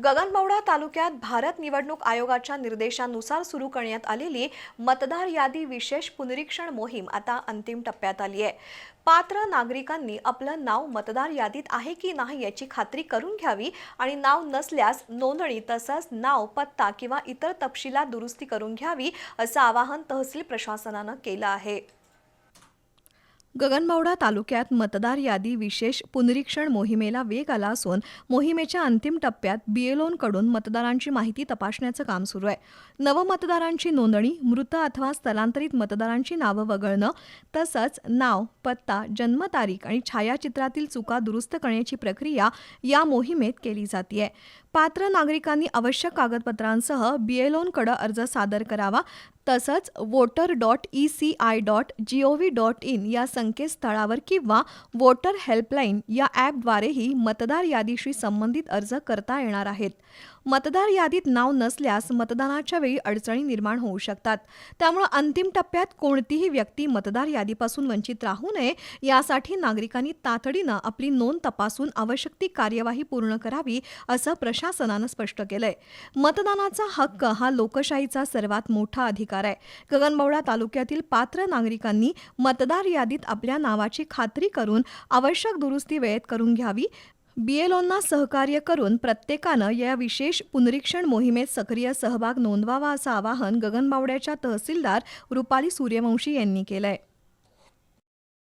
गगनबावडा तालुक्यात भारत निवडणूक आयोगाच्या निर्देशानुसार सुरू करण्यात आलेली मतदार यादी विशेष पुनरीक्षण मोहीम आता अंतिम टप्प्यात आली आहे। पात्र नागरिकांनी आपलं नाव मतदार यादीत आहे की नाही याची खात्री करून घ्यावी आणि नाव नसल्यास नोंदणी तसंच नाव, पत्ता किंवा इतर तपशिलात दुरुस्ती करून घ्यावी असं आवाहन तहसील प्रशासनानं केलं आहे। गगनबावडा तालुक्यात मतदार यादी विशेष पुनरीक्षण मोहिमेला वेग आला असून मोहिमेच्या अंतिम टप्प्यात बीएलओंकडून मतदारांची माहिती तपासण्याचं काम सुरू आहे। नवमतदारांची नोंदणी, मृत अथवा स्थलांतरित मतदारांची नावं वगळणं तसंच नाव, पत्ता, जन्मतारीख आणि छायाचित्रातील चुका दुरुस्त करण्याची प्रक्रिया या मोहिमेत केली जाते। पात्र नागरिकांनी आवश्यक कागदपत्रांसह बीएलओंकडे अर्ज सादर करावा। तसंच voter.eci.gov.in या संकेतस्थळावर किंवा वोटर हेल्पलाईन या ॲपद्वारेही मतदार यादीशी संबंधित अर्ज करता येणार आहेत। मतदार यादीत नाव नसल्यास मतदानाच्या वेळी अडचणी निर्माण होऊ शकतात, त्यामुळे अंतिम टप्प्यात कोणतीही व्यक्ती मतदार यादीपासून वंचित राहू नये यासाठी नागरिकांनी तातडीनं आपली नोंद तपासून आवश्यक ती कार्यवाही पूर्ण करावी असं प्रशासनानं स्पष्ट केलंय। मतदानाचा हक्क हा लोकशाहीचा सर्वात मोठा अधिकार आहे। गगनबावडा तालुक्यातील पात्र नागरिकांनी मतदार यादीत आपल्या नावाची खात्री करून आवश्यक दुरुस्ती वेळेत करून घ्यावी। बीएलओंना सहकार्य करून प्रत्येकानं या विशेष पुनरीक्षण मोहिमेत सक्रिय सहभाग नोंदवावा असं आवाहन गगनबावड्याच्या तहसीलदार रुपाली सूर्यवंशी यांनी केलंय।